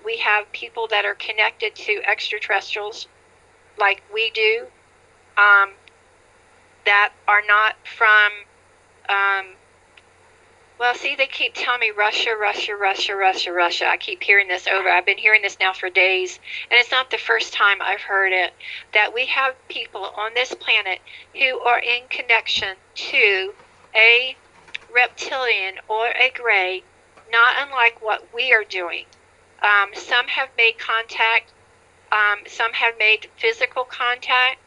We have people that are connected to extraterrestrials like we do, that are not from, well, see, they keep telling me Russia, Russia, Russia, Russia, Russia. I keep hearing this over. I've been hearing this now for days, and it's not the first time I've heard it, that we have people on this planet who are in connection to a reptilian or a gray, not unlike what we are doing. Some have made contact. Some have made physical contact.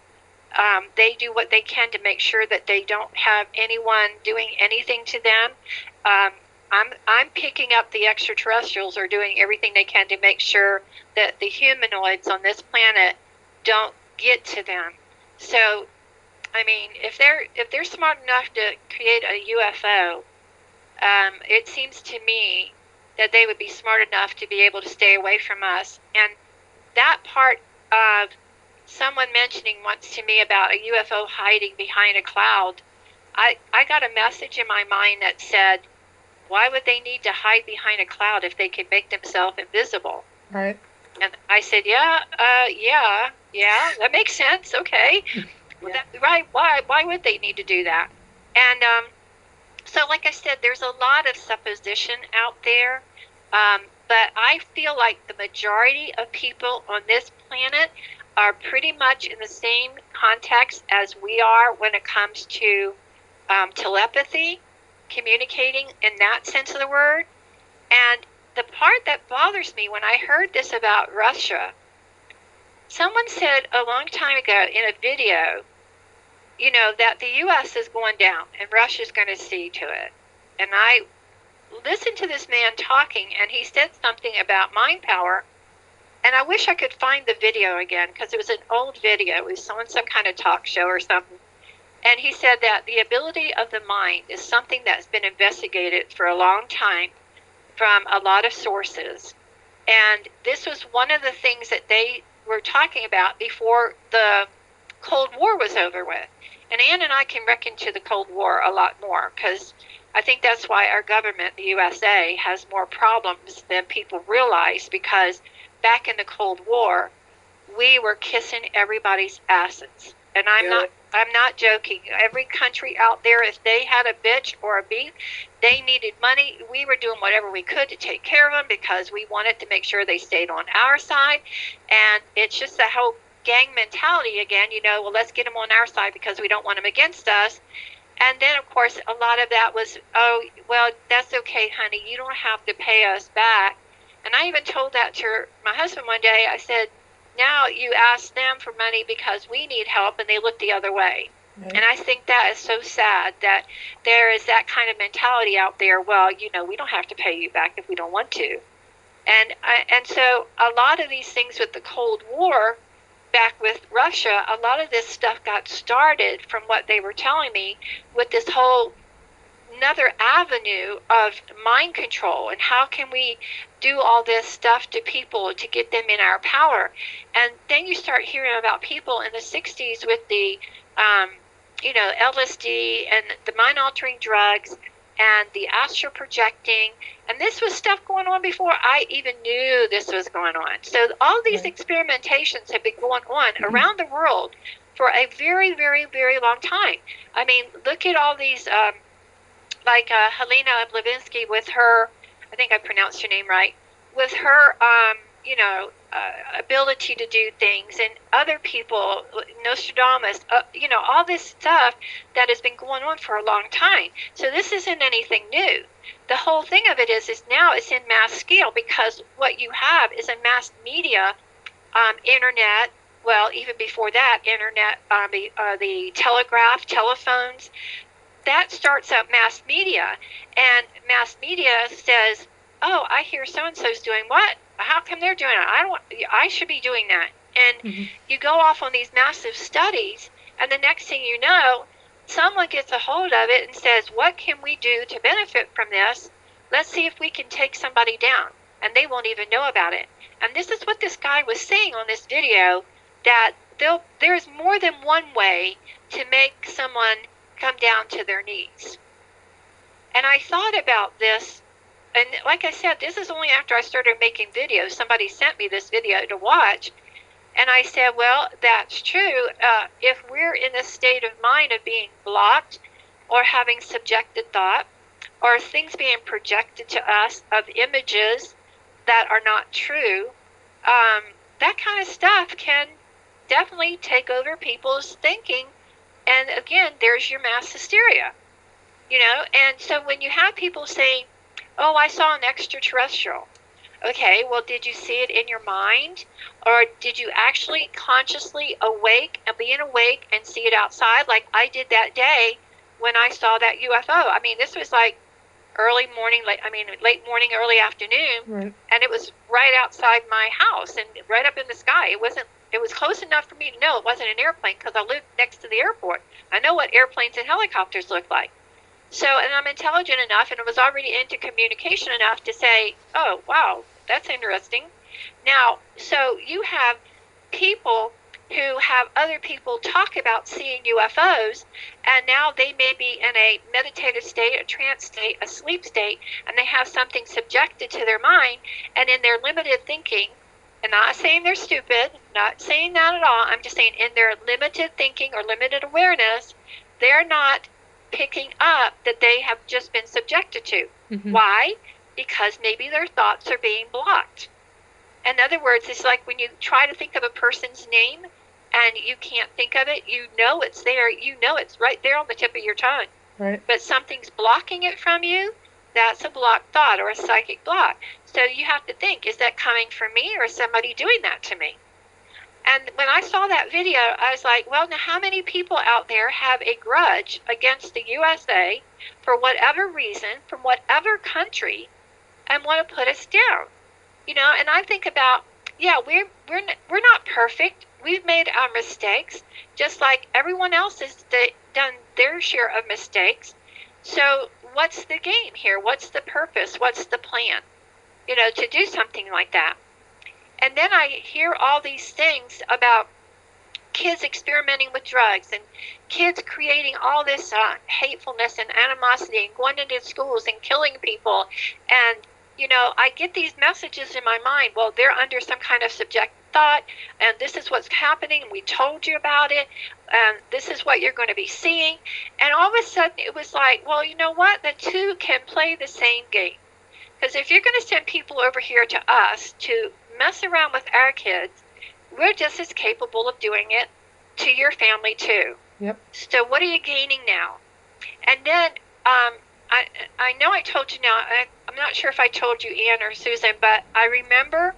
They do what they can to make sure that they don't have anyone doing anything to them. I'm picking up the extraterrestrials are doing everything they can to make sure that the humanoids on this planet don't get to them. So, I mean, if they're smart enough to create a UFO, it seems to me that they would be smart enough to be able to stay away from us. And that part of someone mentioning once to me about a UFO hiding behind a cloud, I got a message in my mind that said, why would they need to hide behind a cloud if they could make themselves invisible? Right. And I said, yeah, that makes sense. Okay. Yeah. Right. Why would they need to do that? And so, like I said, there's a lot of supposition out there. But I feel like the majority of people on this planet are pretty much in the same context as we are when it comes to telepathy, communicating in that sense of the word. And the part that bothers me when I heard this about Russia, someone said a long time ago in a video, you know, that the U.S. is going down and Russia's going to see to it. And I listened to this man talking, and he said something about mind power. And I wish I could find the video again, because it was an old video. It was on some kind of talk show or something. And he said that the ability of the mind is something that's been investigated for a long time from a lot of sources. And this was one of the things that they were talking about before the Cold War was over with. And Ann and I can reckon to the Cold War a lot more, because I think that's why our government, the USA, has more problems than people realize, because back in the Cold War, we were kissing everybody's asses. And I'm not joking. Every country out there, if they had a bitch or a beef, they needed money. We were doing whatever we could to take care of them, because we wanted to make sure they stayed on our side. And it's just the whole gang mentality again, you know, well, let's get them on our side because we don't want them against us. And then, of course, a lot of that was, oh, well, that's okay, honey. You don't have to pay us back. And I even told that to my husband one day. I said, now you ask them for money because we need help, and they look the other way. Right. And I think that is so sad that there is that kind of mentality out there. Well, you know, we don't have to pay you back if we don't want to. And so a lot of these things with the Cold War, back with Russia, a lot of this stuff got started from what they were telling me with this whole another avenue of mind control, and how can we do all this stuff to people to get them in our power. And then you start hearing about people in the 60s with the LSD and the mind altering drugs and the astral projecting, and this was stuff going on before I even knew this was going on. So all these experimentations have been going on around the world for a very, very, very long time. I mean, look at all these like Helena Blavatsky with her, I think I pronounced her name right, with her, ability to do things, and other people, Nostradamus, all this stuff that has been going on for a long time. So this isn't anything new. The whole thing of it is now it's in mass scale, because what you have is a mass media, internet, well, even before that, internet, the telegraph, telephones, that starts up mass media, and mass media says, oh, I hear so-and-so's doing what? How come they're doing it? I should be doing that. And you go off on these massive studies, and the next thing you know, someone gets a hold of it and says, what can we do to benefit from this? Let's see if we can take somebody down. And they won't even know about it. And this is what this guy was saying on this video, that there's more than one way to make someone come down to their knees. And I thought about this and like I said, this is only after I started making videos. Somebody sent me this video to watch, and I said, well, that's true. If we're in a state of mind of being blocked or having subjected thought or things being projected to us of images that are not true, that kind of stuff can definitely take over people's thinking. And again, there's your mass hysteria, And so when you have people saying, oh, I saw an extraterrestrial. Okay, well, did you see it in your mind? Or did you actually consciously being awake and see it outside like I did that day when I saw that UFO? I mean, this was like late morning, early afternoon, right. And it was right outside my house and right up in the sky. It was close enough for me to know it wasn't an airplane because I live next to the airport. I know what airplanes and helicopters look like. So, and I'm intelligent enough and I was already into communication enough to say, oh, wow, that's interesting. Now, so you have people who have other people talk about seeing UFOs, and now they may be in a meditative state, a trance state, a sleep state, and they have something subjected to their mind, and in their limited thinking, and not saying they're stupid, not saying that at all, I'm just saying in their limited thinking or limited awareness, they're not picking up that they have just been subjected to. Mm-hmm. Why? Because maybe their thoughts are being blocked. In other words, it's like when you try to think of a person's name and you can't think of it, you know it's there, you know it's right there on the tip of your tongue. Right. But something's blocking it from you, that's a blocked thought or a psychic block. So you have to think, is that coming from me or is somebody doing that to me? And when I saw that video, I was like, well, now how many people out there have a grudge against the USA for whatever reason, from whatever country, and want to put us down? And I think about, yeah, we're not perfect. We've made our mistakes, just like everyone else has done their share of mistakes. So what's the game here? What's the purpose? What's the plan? To do something like that. And then I hear all these things about kids experimenting with drugs and kids creating all this hatefulness and animosity and going into schools and killing people. And, I get these messages in my mind. Well, they're under some kind of subjective thought, and this is what's happening. We told you about it, and this is what you're going to be seeing. And all of a sudden, it was like, well, you know what? The two can play the same game. Because if you're going to send people over here to us to mess around with our kids, we're just as capable of doing it to your family too. Yep. So what are you gaining now? And then I know I told you now, I'm not sure if I told you, Ann or Susan, but I remember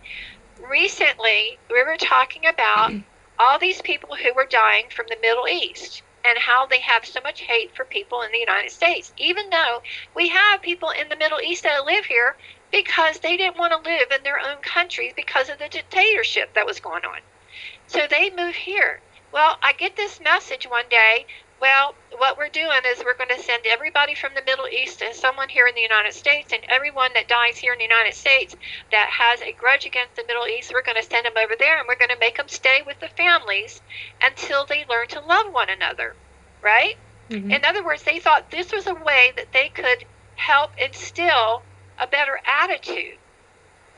recently we were talking about all these people who were dying from the Middle East and how they have so much hate for people in the United States, even though we have people in the Middle East that live here because they didn't want to live in their own countries because of the dictatorship that was going on. So they moved here. Well, I get this message one day, well, what we're doing is we're going to send everybody from the Middle East to someone here in the United States, and everyone that dies here in the United States that has a grudge against the Middle East, we're going to send them over there, and we're going to make them stay with the families until they learn to love one another, right? Mm-hmm. In other words, they thought this was a way that they could help instill a better attitude.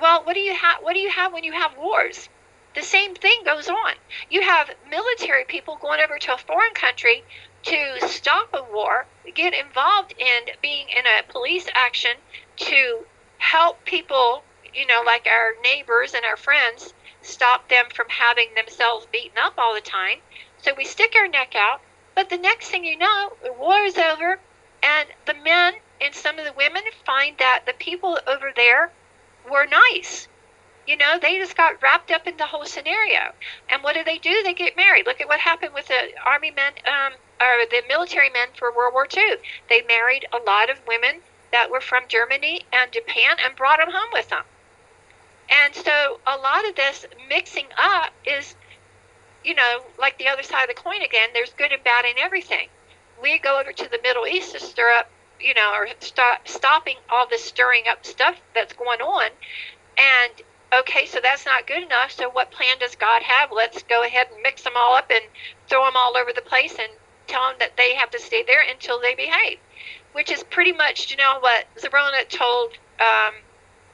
Well, what do you have when you have wars? The same thing goes on. You have military people going over to a foreign country to stop a war, get involved in being in a police action to help people, like our neighbors and our friends, stop them from having themselves beaten up all the time. So we stick our neck out, but the next thing you know, the war is over, and the men and some of the women find that the people over there were nice. They just got wrapped up in the whole scenario. And what do? They get married. Look at what happened with the army men, or the military men for World War II. They married a lot of women that were from Germany and Japan and brought them home with them. And so a lot of this mixing up is, like the other side of the coin again, there's good and bad in everything. We go over to the Middle East to stir up, or stopping all this stirring up stuff that's going on. And okay, so that's not good enough. So what plan does God have? Let's go ahead and mix them all up and throw them all over the place and tell them that they have to stay there until they behave, which is pretty much, what Zabrona told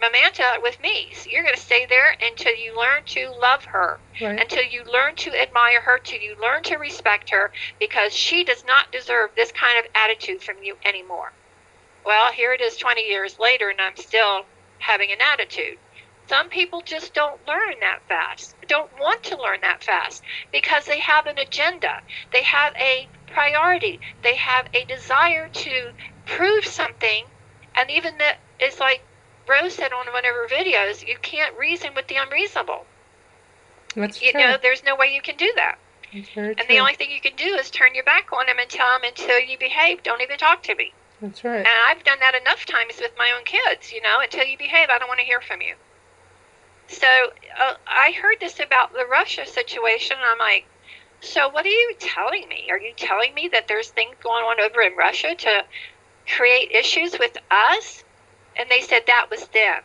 Mamanta with me. So you're going to stay there until you learn to love her, right. Until you learn to admire her, till you learn to respect her, because she does not deserve this kind of attitude from you anymore. Well, here it is 20 years later, and I'm still having an attitude. Some people just don't learn that fast, don't want to learn that fast, because they have an agenda. They have a priority. They have a desire to prove something. And even that is like Rose said on one of her videos, you can't reason with the unreasonable. That's true. There's no way you can do that. That's very true. And the only thing you can do is turn your back on them and tell them, until you behave, don't even talk to me. That's right. And I've done that enough times with my own kids, until you behave, I don't want to hear from you. So I heard this about the Russia situation, and I'm like, so what are you telling me? Are you telling me that there's things going on over in Russia to create issues with us? And they said that was then.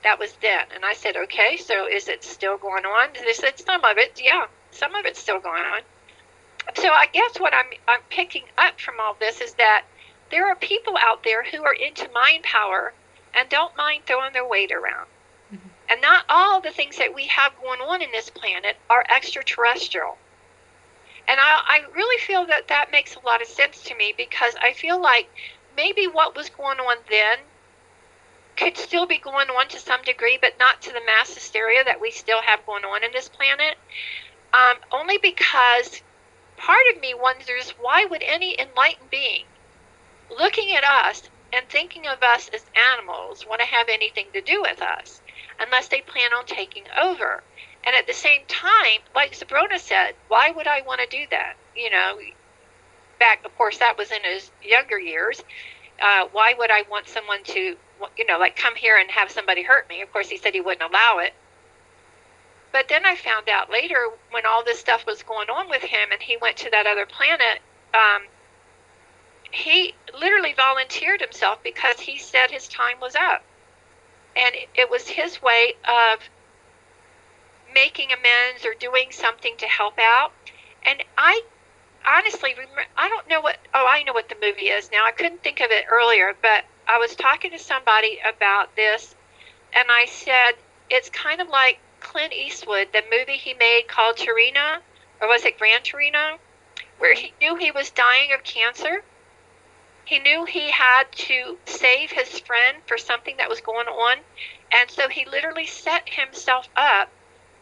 That was then. And I said, okay, so is it still going on? And they said some of it, yeah, some of it's still going on. So I guess what I'm picking up from all this is that there are people out there who are into mind power and don't mind throwing their weight around. Mm-hmm. And not all the things that we have going on in this planet are extraterrestrial. And I really feel that that makes a lot of sense to me, because I feel like maybe what was going on then could still be going on to some degree, but not to the mass hysteria that we still have going on in this planet. Only because part of me wonders, why would any enlightened being looking at us and thinking of us as animals want to have anything to do with us, unless they plan on taking over? And at the same time, like Zabrona said, why would I want to do that? Back, of course, that was in his younger years. Why would I want someone to, like come here and have somebody hurt me? Of course, he said he wouldn't allow it. But then I found out later, when all this stuff was going on with him and he went to that other planet, he literally volunteered himself because he said his time was up. And it was his way of making amends or doing something to help out. And I honestly remember, I don't know what, I know what the movie is now. I couldn't think of it earlier, but I was talking to somebody about this, and I said, it's kind of like Clint Eastwood, the movie he made called Torino, or was it Gran Torino, where he knew he was dying of cancer. He knew he had to save his friend for something that was going on, and so he literally set himself up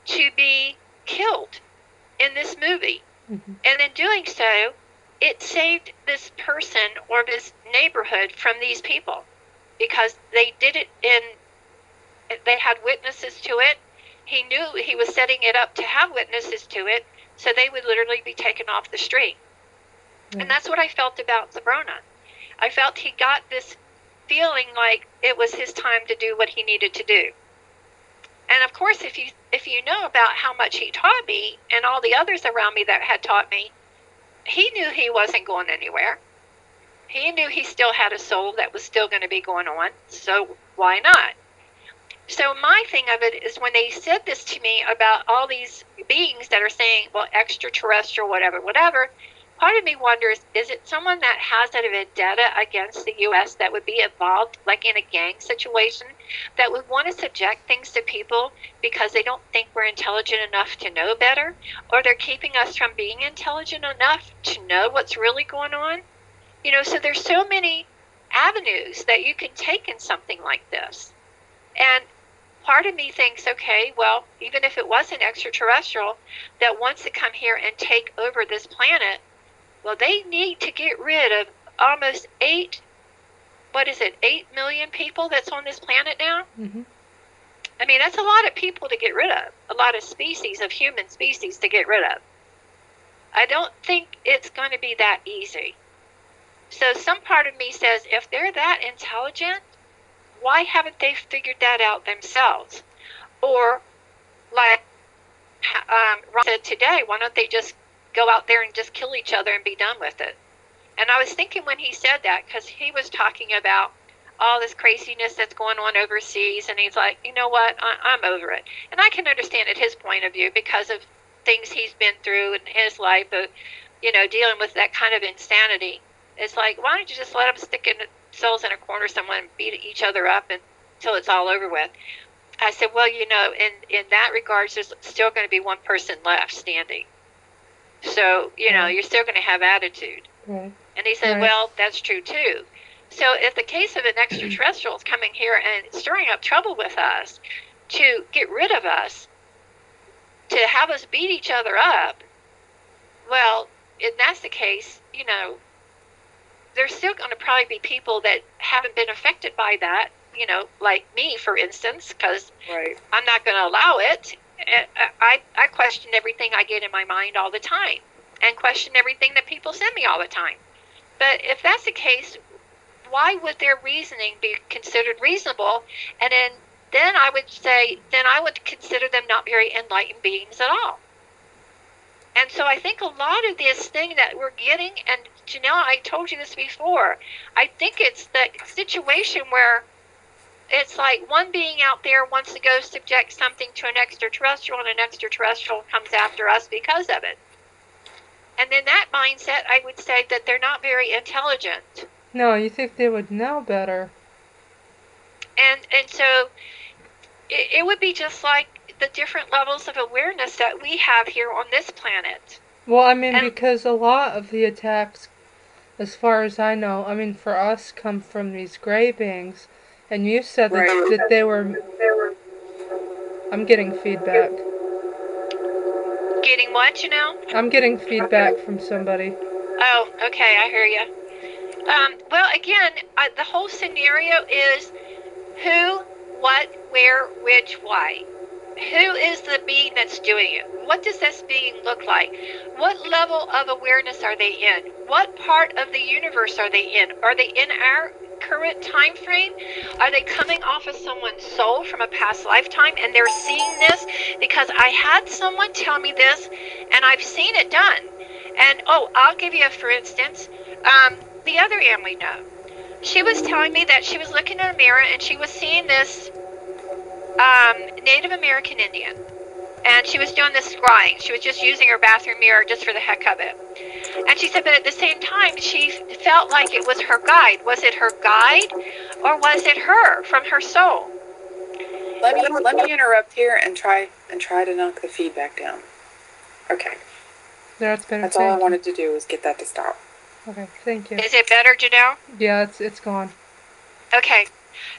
to be killed in this movie. Mm-hmm. And in doing so, it saved this person or this neighborhood from these people, because they did it they had witnesses to it. He knew he was setting it up to have witnesses to it, so they would literally be taken off the street. Mm-hmm. And that's what I felt about Zabrona. I felt he got this feeling like it was his time to do what he needed to do. And of course, if you know about how much he taught me and all the others around me that had taught me, he knew he wasn't going anywhere. He knew he still had a soul that was still going to be going on, so why not? So my thing of it is, when they said this to me about all these beings that are saying, well, extraterrestrial, whatever, part of me wonders, is it someone that has a vendetta against the U.S. that would be involved, like in a gang situation, that would want to subject things to people because they don't think we're intelligent enough to know better, or they're keeping us from being intelligent enough to know what's really going on? So there's so many avenues that you can take in something like this. And part of me thinks, okay, well, even if it wasn't extraterrestrial, that wants to come here and take over this planet, well, they need to get rid of almost 8 million people that's on this planet now? Mm-hmm. I mean, that's a lot of people to get rid of, a lot of species, of human species to get rid of. I don't think it's going to be that easy. So some part of me says, if they're that intelligent, why haven't they figured that out themselves? Or, like Ron said today, why don't they just go out there and just kill each other and be done with it? And I was thinking when he said that, because he was talking about all this craziness that's going on overseas, and he's like, you know what, I'm over it. And I can understand at his point of view, because of things he's been through in his life, dealing with that kind of insanity. It's like, why don't you just let them stick in themselves in a corner somewhere and beat each other up until it's all over with? I said, well, in that regards, there's still going to be one person left standing. So, you're still going to have attitude. Right. And he said, well, that's true too. So if the case of an extraterrestrial is coming here and stirring up trouble with us to get rid of us, to have us beat each other up, well, if that's the case, there's still going to probably be people that haven't been affected by that, like me, for instance, because I'm not going to allow it. I question everything I get in my mind all the time and question everything that people send me all the time. But if that's the case, why would their reasoning be considered reasonable? And then I would say, then I would consider them not very enlightened beings at all. And so I think a lot of this thing that we're getting, and Janelle, I told you this before, I think it's that situation where it's like one being out there wants to go subject something to an extraterrestrial, and an extraterrestrial comes after us because of it. And in that mindset, I would say that they're not very intelligent. No, you think they would know better. And so it would be just like the different levels of awareness that we have here on this planet. Well, I mean, because a lot of the attacks, as far as I know, I mean, for us, come from these gray beings. And you said that they were... I'm getting feedback. Getting what, Janelle? I'm getting feedback from somebody. Oh, okay, I hear you. Well, again, the whole scenario is who, what, where, which, why. Who is the being that's doing it? What does this being look like? What level of awareness are they in? What part of the universe are they in? Are they in our current time frame? Are they coming off of someone's soul from a past lifetime and they're seeing this? Because I had someone tell me this and I've seen it done. And I'll give you a for instance. The other Ann we know, she was telling me that she was looking in a mirror and she was seeing this Native American Indian, and she was doing this scrying. She was just using her bathroom mirror just for the heck of it. And she said, but at the same time, she felt like it was her guide. Was it her guide, or was it her from her soul? Let me interrupt here and try to knock the feedback down. Okay. That's better. That's all I wanted to do was get that to stop. Okay, thank you. Is it better, Janelle? Yeah, it's gone. Okay.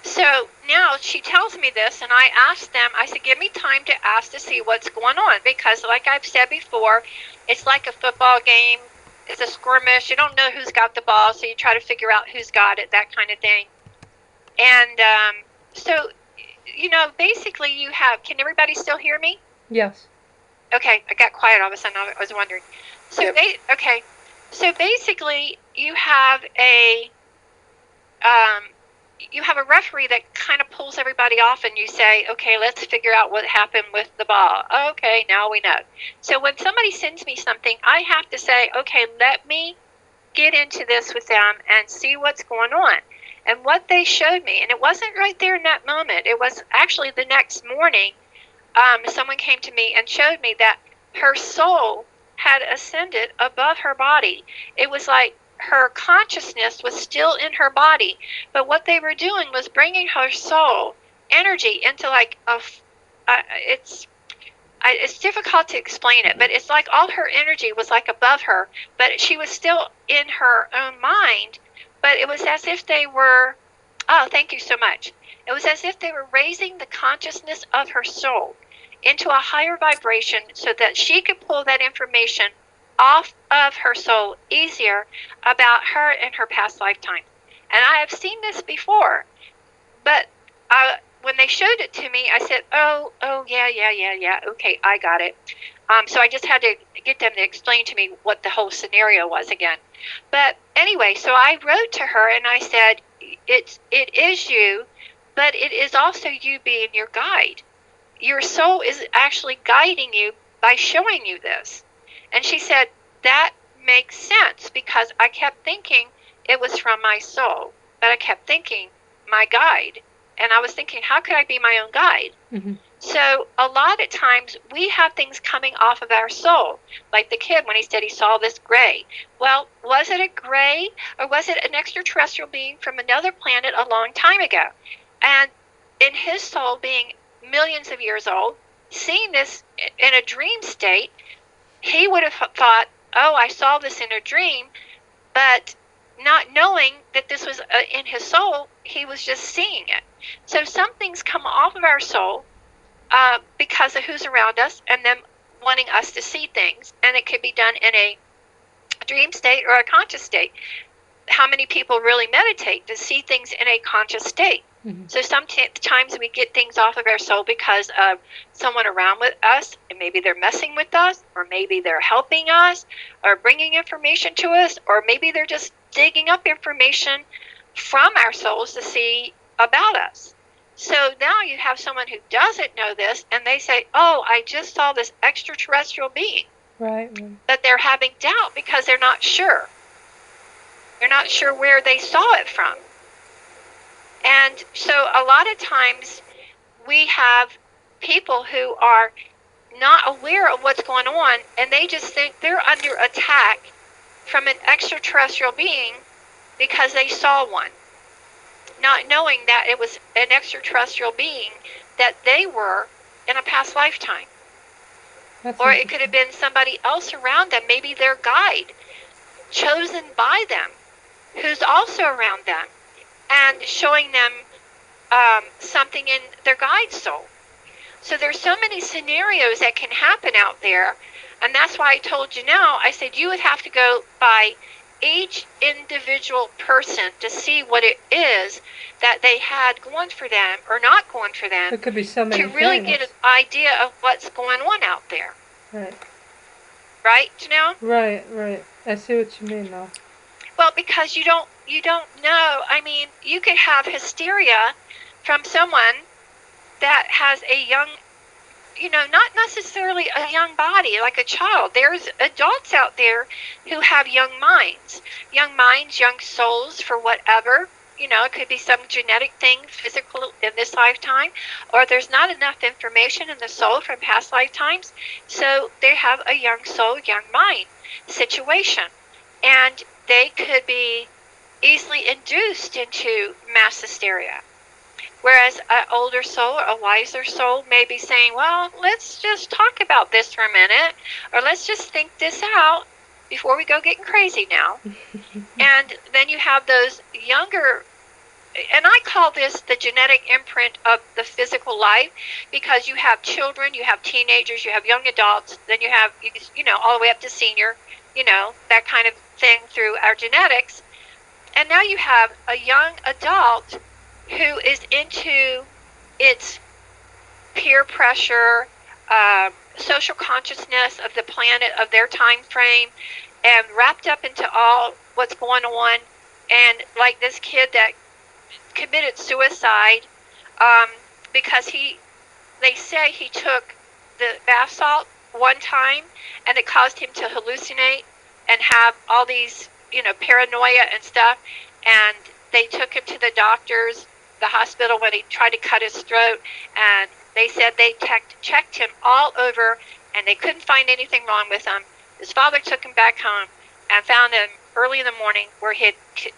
So now she tells me this, and I asked them, I said, give me time to ask to see what's going on, because like I've said before, it's like a football game. It's a skirmish. You don't know who's got the ball, so you try to figure out who's got it, that kind of thing. And so, basically you have, can everybody still hear me? Yes. Okay, I got quiet all of a sudden. I was wondering. So, yep. Okay. So basically you have a referee that kind of pulls everybody off, and you say, okay, let's figure out what happened with the ball. Okay, now we know. So when somebody sends me something, I have to say, okay, let me get into this with them and see what's going on. And what they showed me, and it wasn't right there in that moment, it was actually the next morning, someone came to me and showed me that her soul had ascended above her body. It was like her consciousness was still in her body, but what they were doing was bringing her soul energy into like it's difficult to explain it, but it's like all her energy was like above her, but she was still in her own mind, but it was as if they were, thank you so much. It was as if they were raising the consciousness of her soul into a higher vibration so that she could pull that information off of her soul easier about her and her past lifetime. And I have seen this before, but when they showed it to me, I said, oh, yeah, okay, I got it. So I just had to get them to explain to me what the whole scenario was again. But anyway, so I wrote to her and I said, it is you, but it is also you being your guide. Your soul is actually guiding you by showing you this. And she said, that makes sense, because I kept thinking it was from my soul, but I kept thinking my guide. And I was thinking, how could I be my own guide? Mm-hmm. So a lot of times we have things coming off of our soul, like the kid when he said he saw this gray. Well, was it a gray, or was it an extraterrestrial being from another planet a long time ago? And in his soul, being millions of years old, seeing this in a dream state, he would have thought, oh, I saw this in a dream, but not knowing that this was in his soul, he was just seeing it. So some things come off of our soul because of who's around us and them wanting us to see things. And it could be done in a dream state or a conscious state. How many people really meditate to see things in a conscious state? Mm-hmm. So sometimes we get things off of our soul because of someone around with us, and maybe they're messing with us, or maybe they're helping us, or bringing information to us, or maybe they're just digging up information from our souls to see about us. So now you have someone who doesn't know this, and they say, oh, I just saw this extraterrestrial being. Right. But they're having doubt because they're not sure. They're not sure where they saw it from. And so a lot of times we have people who are not aware of what's going on, and they just think they're under attack from an extraterrestrial being because they saw one, not knowing that it was an extraterrestrial being that they were in a past lifetime. Or it could have been somebody else around them, maybe their guide, chosen by them, who's also around them, and showing them something in their guide soul. So there's so many scenarios that can happen out there, and that's why I told you now, I said you would have to go by each individual person to see what it is that they had going for them or not going for them. It could be so many to really things. get an idea of what's going on out there. Right. Right, Janelle? Right. I see what you mean, though. Well, because you don't know. I mean, you could have hysteria from someone that has a young, not necessarily a young body, like a child. There's adults out there who have young minds, young souls for whatever. It could be some genetic thing, physical in this lifetime, or there's not enough information in the soul from past lifetimes, so they have a young soul, young mind situation. And they could be easily induced into mass hysteria. Whereas an older soul or a wiser soul may be saying, well, let's just talk about this for a minute, or let's just think this out before we go getting crazy now. And then you have those younger, and I call this the genetic imprint of the physical life, because you have children, you have teenagers, you have young adults, then you have, all the way up to senior, that kind of thing through our genetics. And now you have a young adult who is into its peer pressure, social consciousness of the planet, of their time frame, and wrapped up into all what's going on. And like this kid that committed suicide because they say he took the bath salt one time and it caused him to hallucinate and have all these, paranoia and stuff. And they took him to the doctors, the hospital, when he tried to cut his throat, and they said they checked him all over and they couldn't find anything wrong with him. His father took him back home and found him early in the morning where he had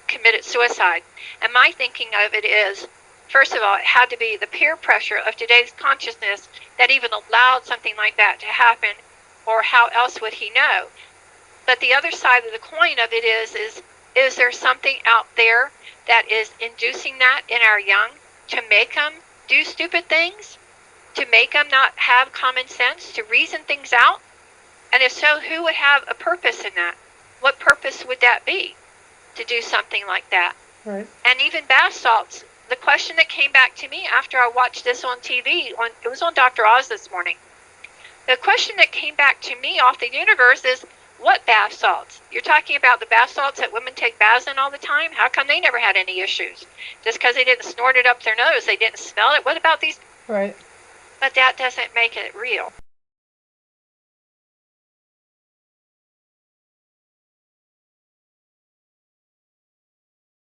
committed suicide. And my thinking of it is, first of all, it had to be the peer pressure of today's consciousness that even allowed something like that to happen, or how else would he know? But the other side of the coin of it is there something out there that is inducing that in our young to make them do stupid things, to make them not have common sense, to reason things out? And if so, who would have a purpose in that? What purpose would that be to do something like that? Right. And even bath salts. The question that came back to me after I watched this on TV, it was on Dr. Oz this morning. The question that came back to me off the universe is, what bath salts? You're talking about the bath salts that women take baths in all the time? How come they never had any issues? Just because they didn't snort it up their nose, they didn't smell it? What about these? Right. But that doesn't make it real.